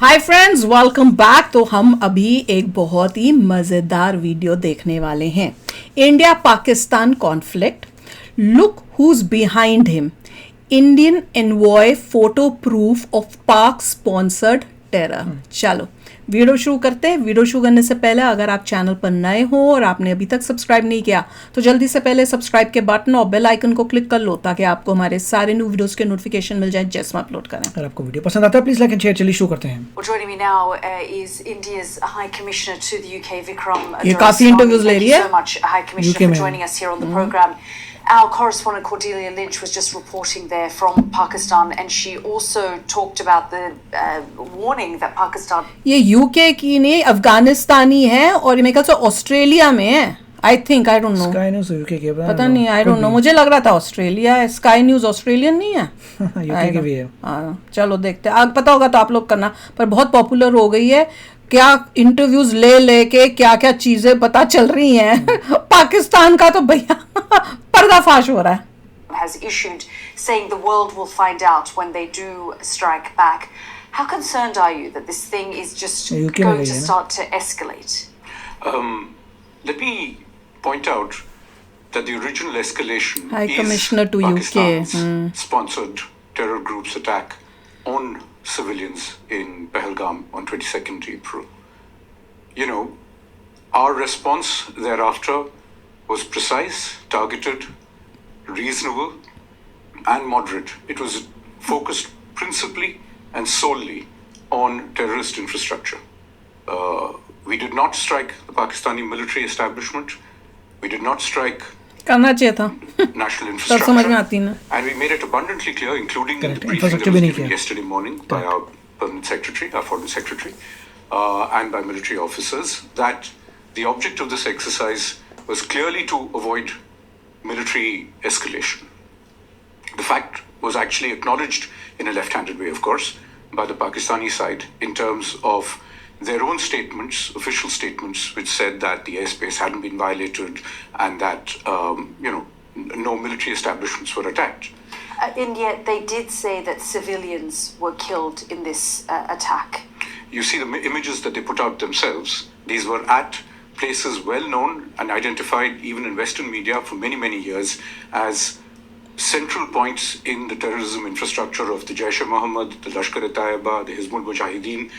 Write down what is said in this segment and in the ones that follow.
Hi friends, welcome back. तो हम अभी एक बहुत ही मज़ेदार वीडियो देखने वाले हैं। India Pakistan conflict, look who's behind him, Indian envoy photo proof of पाक स्पॉन्सर्ड टेरर। चलो वीडियो शुरू करते हैं। वीडियो शुरू करने से पहले अगर आप चैनल पर नए हो और आपने अभी तक सब्सक्राइब नहीं किया तो जल्दी से पहले सब्सक्राइब के बटन और बेल आइकन को क्लिक कर लो ताकि आपको हमारे सारे न्यू वीडियोस के नोटिफिकेशन मिल जाए जैसे हम अपलोड करें। अगर आपको वीडियो पसंद आता है प्लीज लाइक एंड शेयर। चलिए शुरू करते हैं। Joining me now is India's High Commissioner to the UK, Vikram. ये काफी इंटरव्यूज ले रही है। Thank you so much, High Commissioner, for joining us here on the program. Our correspondent Cordelia Lynch was just reporting there from Pakistan, and she also talked about the warning that Pakistan. ये UK की नहीं, अफगानिस्तानी है और ये मेरे ख्याल से Australia में है। I think, I don't know, sky news UK के पता नहीं, आई डोंट नो, मुझे लग रहा था ऑस्ट्रेलिया है। स्काई न्यूज ऑस्ट्रेलियन नहीं है। यूके की भी है। हाँ, चलो देखते हैं। पता होगा तो आप लोग करना, पर बहुत पॉपुलर हो गई है। क्या इंटरव्यूज ले लेके क्या क्या चीजें पता चल रही हैं। पाकिस्तान का तो भैया पर्दाफाश हो रहा है। Has issued saying the world will find out when they do strike back. How concerned are you that this thing is just going to start to escalate? Let me point out that the original escalation High is Commissioner to Pakistan's UK. sponsored terror group's attack on civilians in Pahalgam on 22nd April. You know, our response thereafter was precise, targeted, reasonable, and moderate. It was focused principally and solely on terrorist infrastructure. We did not strike the Pakistani military establishment. We did not strike करना चाहिए था। national तब समझ में infrastructure. आती ना। And we made it abundantly clear, including in the Correct. briefing that Infrastructure was भी नहीं given किया। yesterday morning by our permanent secretary, our foreign secretary, and by military officers, that the object of this exercise was clearly to avoid military escalation. The fact was actually acknowledged in a left-handed way, of course, by the Pakistani side in terms of their own statements, official statements, which said that the airspace hadn't been violated and that, no military establishments were attacked. And yet they did say that civilians were killed in this attack. You see the images that they put out themselves. These were at places well known and identified even in Western media for many, many years as central points in the terrorism infrastructure of the Jaish-e-Mohammed, the Lashkar-e-Taiba, the Hizbul Mujahideen,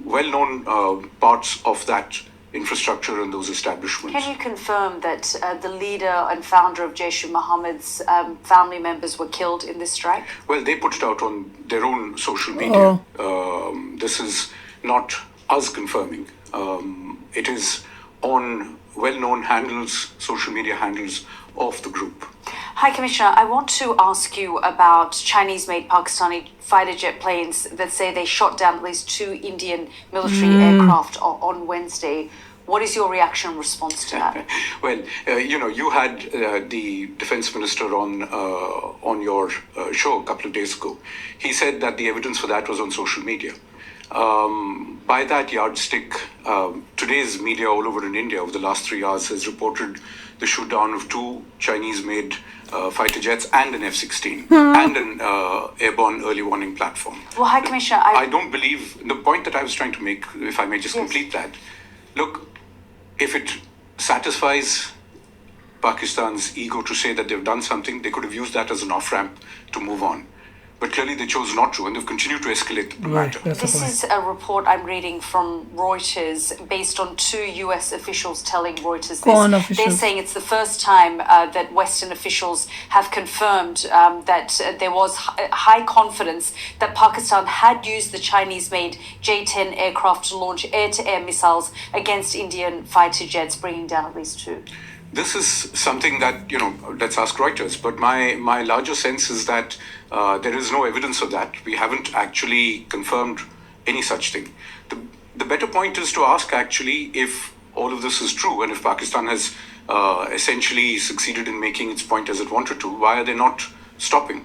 well-known parts of that infrastructure and those establishments. Can you confirm that the leader and founder of Jaish-e-Mohammed's family members were killed in this strike? Well, they put it out on their own social media. This is not us confirming. It is on well-known handles, social media handles of the group. High Commissioner, I want to ask you about Chinese-made Pakistani fighter jet planes that say they shot down at least 2 Indian military aircraft on Wednesday. What is your reaction and response to that? Well, you had the defense minister on your show a couple of days ago. He said that the evidence for that was on social media. By that yardstick, today's media all over in India over the last 3 hours has reported the shoot down of 2 Chinese-made fighter jets and an F-16 and an airborne early warning platform. Well, High Commissioner, I don't believe the point that I was trying to make, if I may just complete that. Look, if it satisfies Pakistan's ego to say that they've done something, they could have used that as an off-ramp to move on. But clearly they chose not to, and they've continued to escalate the matter. this is a report I'm reading from Reuters based on 2 US officials telling Reuters this. They're saying it's the first time that Western officials have confirmed that there was high confidence that Pakistan had used the Chinese-made J-10 aircraft to launch air-to-air missiles against Indian fighter jets, bringing down at least 2. This is something that, let's ask Reuters. But my larger sense is that there is no evidence of that. We haven't actually confirmed any such thing. The better point is to ask actually if all of this is true and if Pakistan has essentially succeeded in making its point as it wanted to, why are they not stopping?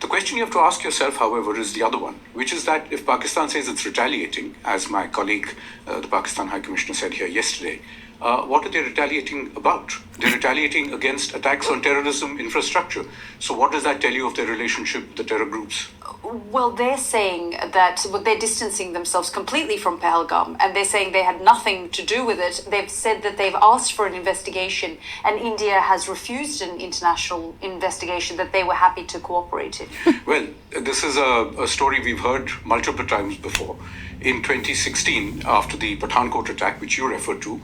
The question you have to ask yourself, however, is the other one, which is that if Pakistan says it's retaliating, as my colleague, the Pakistan High Commissioner said here yesterday, what are they retaliating about? They're retaliating against attacks on terrorism infrastructure. So what does that tell you of their relationship with the terror groups? Well, they're saying that they're distancing themselves completely from Pahalgam, and they're saying they had nothing to do with it. They've said that they've asked for an investigation, and India has refused an international investigation that they were happy to cooperate in. Well, this is a story we've heard multiple times before. In 2016, after the Pathankot attack, which you referred to,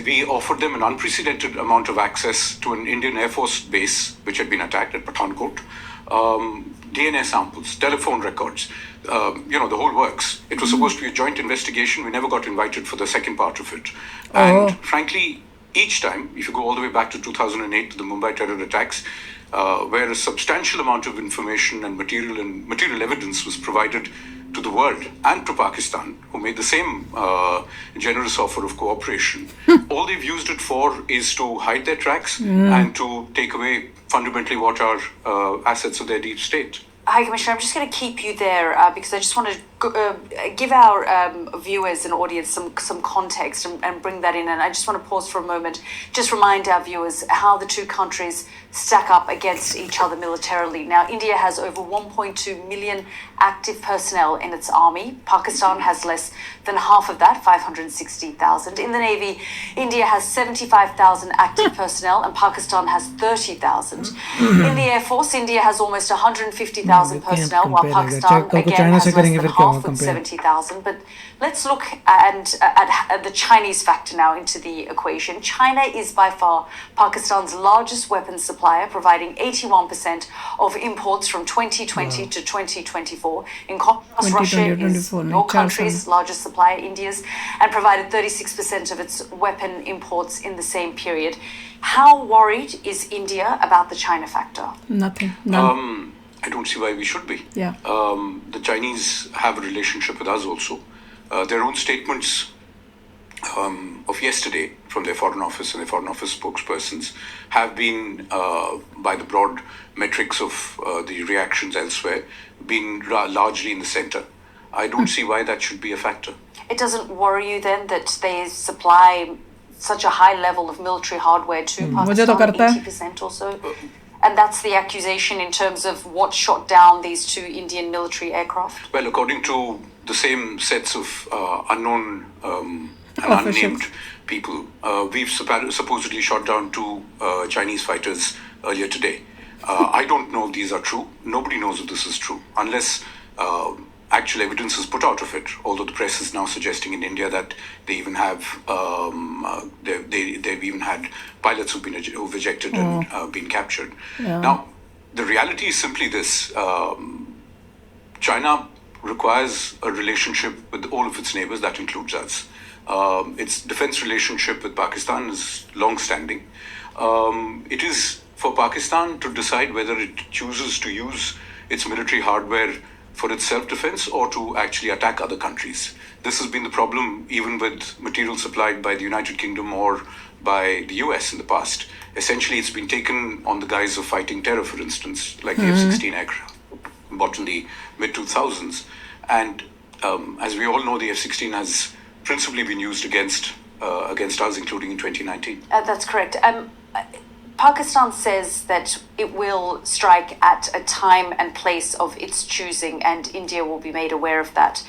we offered them an unprecedented amount of access to an Indian Air Force base, which had been attacked at Pathankot. DNA samples, telephone records, the whole works. It was supposed to be a joint investigation. We never got invited for the second part of it. And frankly, each time, if you go all the way back to 2008, to the Mumbai terror attacks, where a substantial amount of information and material evidence was provided to the world and to Pakistan, who made the same generous offer of cooperation. All they've used it for is to hide their tracks and to take away fundamentally what are assets of their deep state. High Commissioner, I'm just going to keep you there because I just want to give our viewers and audience some context and bring that in. And I just want to pause for a moment, just remind our viewers how the two countries stack up against each other militarily. Now, India has over 1.2 million active personnel in its army. Pakistan has less than half of that, 560,000. In the Navy, India has 75,000 active personnel and Pakistan has 30,000. In the Air Force, India has almost 150,000 personnel, while Pakistan again has less than half with 70,000. But let's look at the Chinese factor now into the equation. China is by far Pakistan's largest weapons supplier, providing 81% of imports from 2020 to 2024. In contrast, Russia is your country's largest supplier, India's, and provided 36% of its weapon imports in the same period. How worried is India about the China factor? Nothing. None. I don't see why we should be. Yeah. The Chinese have a relationship with us also. Their own statements of yesterday from their Foreign Office and their Foreign Office spokespersons have been, by the broad metrics of the reactions elsewhere, been largely in the center. I don't see why that should be a factor. It doesn't worry you then that they supply such a high level of military hardware to Pakistan, 80% or so? And that's the accusation in terms of what shot down these two Indian military aircraft? Well, according to the same sets of unknown and unnamed people, we've supposedly shot down two Chinese fighters earlier today. I don't know if these are true. Nobody knows if this is true, unless actual evidence is put out of it. Although the press is now suggesting in India that they even have, they've even had pilots who've ejected and been captured. Yeah. Now, the reality is simply this. China requires a relationship with all of its neighbors, that includes us. Its defense relationship with Pakistan is long-standing. It is for Pakistan to decide whether it chooses to use its military hardware for its self-defense or to actually attack other countries. This has been the problem even with material supplied by the United Kingdom or by the US in the past. Essentially, it's been taken on the guise of fighting terror, for instance, like the F-16 aircraft bought in the mid-2000s. And as we all know, the F-16 has principally been used against us, including in 2019. That's correct. Pakistan says that it will strike at a time and place of its choosing, and India will be made aware of that.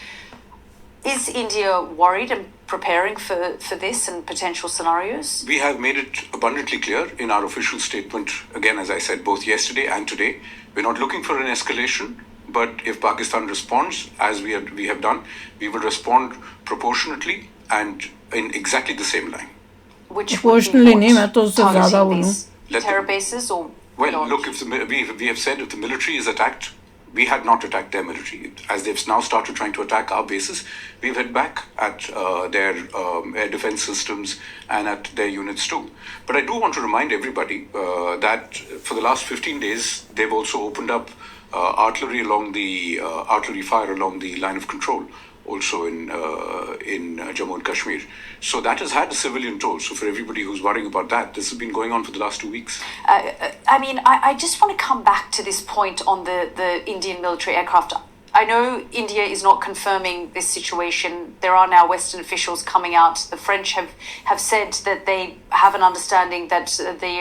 Is India worried and preparing for this and potential scenarios? We have made it abundantly clear in our official statement, again, as I said, both yesterday and today. We're not looking for an escalation, but if Pakistan responds, as we have done, we will respond proportionately and in exactly the same line. Which Proportionally नहीं, मैं तो उससे ज़्यादा बोलूँ. Terror bases or well, beyond? look, we have said if the military is attacked, we had not attacked their military. As they've now started trying to attack our bases, we've hit back at their air defense systems and at their units too. But I do want to remind everybody that for the last 15 days, they've also opened up artillery fire along the line of control, also in Jammu and Kashmir. So that has had a civilian toll. So for everybody who's worrying about that, this has been going on for the last 2 weeks. I just want to come back to this point on the Indian military aircraft. I know India is not confirming this situation. There are now Western officials coming out. The French have said that they have an understanding that the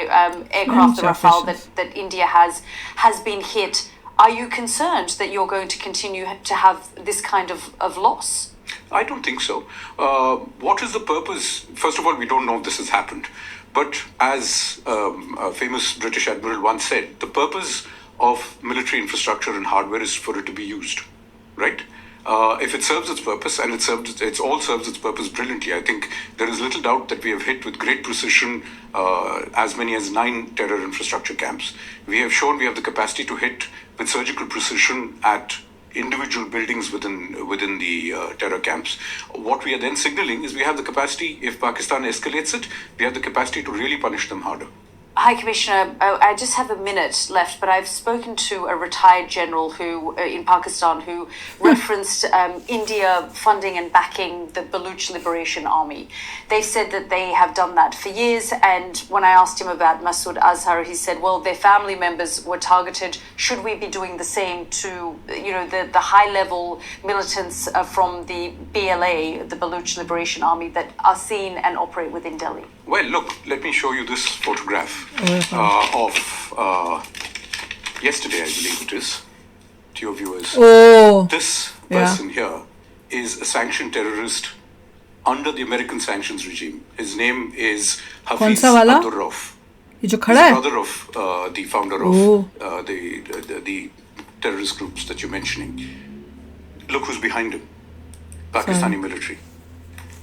aircraft, the Rafale that India has been hit. Are you concerned that you're going to continue to have this kind of loss? I don't think so. What is the purpose? First of all, we don't know if this has happened. But as a famous British admiral once said, the purpose of military infrastructure and hardware is for it to be used, right? If it serves its purpose, and it all serves its purpose brilliantly, I think there is little doubt that we have hit with great precision as many as 9 terror infrastructure camps. We have shown we have the capacity to hit with surgical precision at individual buildings within the terror camps. What we are then signaling is we have the capacity, if Pakistan escalates it, we have the capacity to really punish them harder. High Commissioner, I just have a minute left, but I've spoken to a retired general who in Pakistan who referenced India funding and backing the Baluch Liberation Army. They said that they have done that for years, and when I asked him about Masood Azhar, he said, well, their family members were targeted. Should we be doing the same to, the high-level militants from the BLA, the Baluch Liberation Army, that are seen and operate within Delhi? Well, look, let me show you this photograph of yesterday, I believe it is, to your viewers. Oh, this person here is a sanctioned terrorist under the American sanctions regime. His name is Hafiz Abdurrauf. He's the brother of the founder of the terrorist groups that you're mentioning. Look who's behind him. Pakistani military.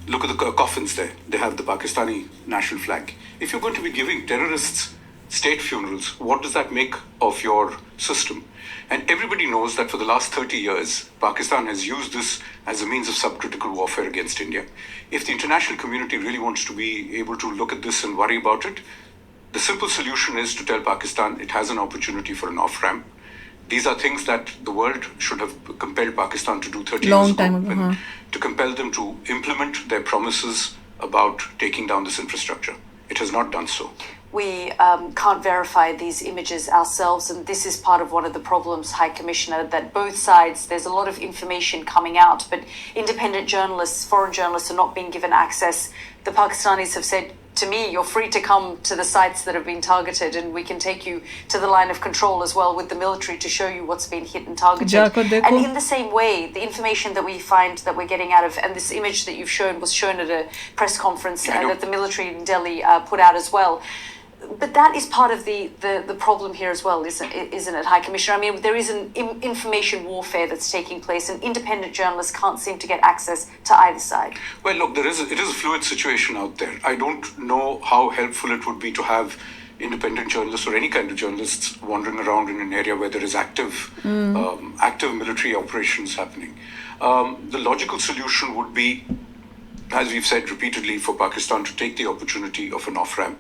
Look at the coffins there. They have the Pakistani national flag. If you're going to be giving terrorists state funerals, what does that make of your system? And everybody knows that for the last 30 years, Pakistan has used this as a means of subcritical warfare against India. If the international community really wants to be able to look at this and worry about it, the simple solution is to tell Pakistan it has an opportunity for an off-ramp. These are things that the world should have compelled Pakistan to do 30 years ago. To compel them to implement their promises about taking down this infrastructure. It has not done so. We can't verify these images ourselves, and this is part of one of the problems, High Commissioner, that both sides, there's a lot of information coming out, but independent journalists, foreign journalists are not being given access. The Pakistanis have said to me, you're free to come to the sites that have been targeted, and we can take you to the line of control as well with the military to show you what's been hit and targeted. And in the same way, the information that we find that we're getting out of, and this image that you've shown was shown at a press conference that the military in Delhi put out as well. But that is part of the problem here as well, isn't it, High Commissioner? I mean, there is an information warfare that's taking place, and independent journalists can't seem to get access to either side. Well, look, it is a fluid situation out there. I don't know how helpful it would be to have independent journalists or any kind of journalists wandering around in an area where there is active military operations happening. The logical solution would be, as we've said repeatedly, for Pakistan to take the opportunity of an off-ramp,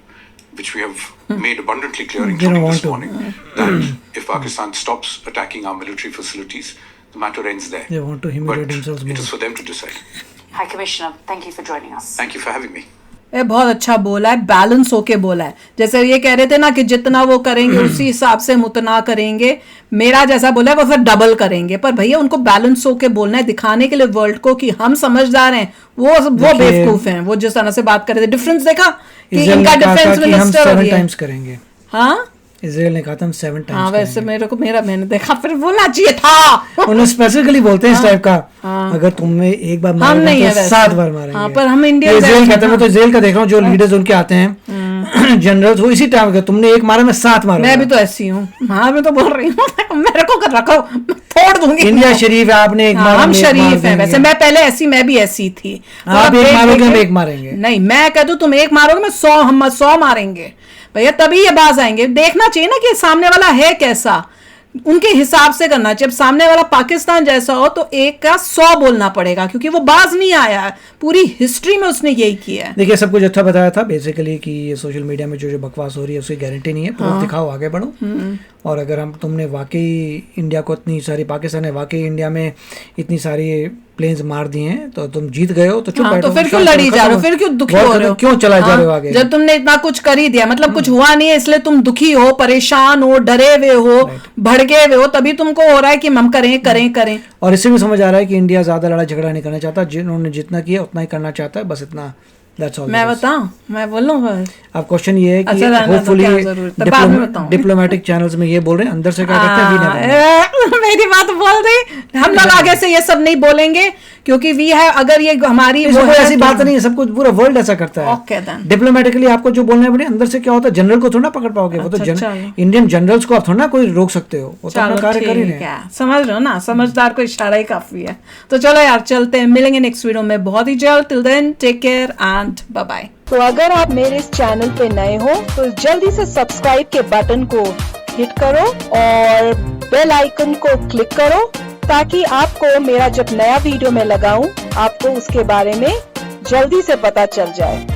which we have made abundantly clear, including this morning, that if Pakistan stops attacking our military facilities, the matter ends there. They want to humiliate themselves more. It is for them to decide. High Commissioner, thank you for joining us. Thank you for having me. ये बहुत अच्छा बोला है, balance होके बोला है. जैसे ये कह रहे थे ना कि जितना वो करेंगे उसी हिसाब से हम उतना करेंगे, मेरा जैसा बोला है वो फिर डबल करेंगे. पर भैया उनको बैलेंस होके बोलना है, दिखाने के लिए वर्ल्ड को कि हम समझदार हैं, वो बेवकूफ हैं. वो जिस तरह से बात कर रहे थे, डिफरेंस देखा कि इनका डिफेंस मिनिस्टर हो गया. करेंगे. हाँ, इजराइल ने कहा था हम 7 टाइम्स. हाँ, वैसे मैंने देखा, फिर बोलना चाहिए था. उन्होंने स्पेसिफिकली बोलते हैं इस टाइप का, अगर तुम्हें एक बार मारेंगे तो 7 बार मारेंगे. हाँ, पर हम इंडिया इजराइल कहते हैं, तो इजराइल का देख रहा हूँ जो लीडर्स उनके आते हैं, जनरल्स, वो इसी टाइम का तुमने एक मारा मैं 7 मारूंगा. मैं भी तो ऐसी हूँ. हाँ, मैं तो बोल रही हूँ, मेरे को कर रखो, फोड़ दूंगी. इंडिया शरीफ है, आपने एक मारा, हम शरीफ हैं. वैसे मैं पहले ऐसी, मैं भी ऐसी थी. आप एक मारोगे हम एक मारेंगे. नहीं, मैं कह दूं तुम एक मारोगे, मैं 100, हम 100 मारेंगे भैया, तभी ये बाज आएंगे. देखना चाहिए ना कि सामने वाला है कैसा, उनके हिसाब से करना चाहिए. अब सामने वाला पाकिस्तान जैसा हो तो एक का 100 बोलना पड़ेगा, क्योंकि वो बाज नहीं आया है. पूरी हिस्ट्री में उसने यही किया है. देखिए, सब कुछ अच्छा बताया था बेसिकली कि सोशल मीडिया में जो बकवास हो रही है उसकी गारंटी नहीं है. प्रूफ दिखाओ, आगे बढ़ो. और अगर हम तुमने वाकई इंडिया को इतनी सारी, पाकिस्तान ने वाकई इंडिया में इतनी सारी प्लेन्स मार दिए हैं तो तुम जीत गए हो, तो चुप बैठो। तो फिर क्यों लड़ी जा रहे हो, फिर क्यों दुखी हो रहे हो, क्यों चला जा रहे हो आगे? जब तुमने इतना कुछ कर ही दिया, मतलब कुछ हुआ नहीं है इसलिए तुम दुखी हो, परेशान हो, डरे हुए हो, भड़के हुए हो, तभी तुमको हो रहा है कि हम करें। और इससे भी समझ आ रहा है कि इंडिया ज्यादा लड़ाई झगड़ा नहीं करना चाहता, जिन्होंने जितना किया उतना ही करना चाहता है, बस इतना। मैं बताऊं, मैं बोलूं? अब क्वेश्चन ये है कि होपफुली डिप्लोमेटिक चैनल्स में ये बोल रहे हैं, अंदर से क्या कहते हैं? मेरी बात बोल रही, हम लोग आगे से ये सब नहीं बोलेंगे क्योंकि वी है, अगर ये हमारी ऐसी बात नहीं है, सब कुछ पूरा वर्ल्ड ऐसा करता है। ओके देन, डिप्लोमेटिकली आपको जो बोलना है बड़े अंदर से क्या होता है, जनरल को थोड़ा पकड़ पाओगे, वो तो इंडियन जनरल्स को आप थोड़ा कोई रोक सकते हो, वो तो अपना कार्य कर ही रहे हैं। समझ रहे हो ना, समझदार को इशारा ही काफी है। तो चलो यार चलते हैं, मिलेंगे नेक्स्ट वीडियो में बहुत ही जल्द। Till then take care and bye bye. तो अगर आप मेरे इस चैनल पे नए हो तो जल्दी से सब्सक्राइब के बटन को हिट करो और बेल आइकन को क्लिक करो ताकि आपको मेरा जब नया वीडियो मैं लगाऊं आपको उसके बारे में जल्दी से पता चल जाए।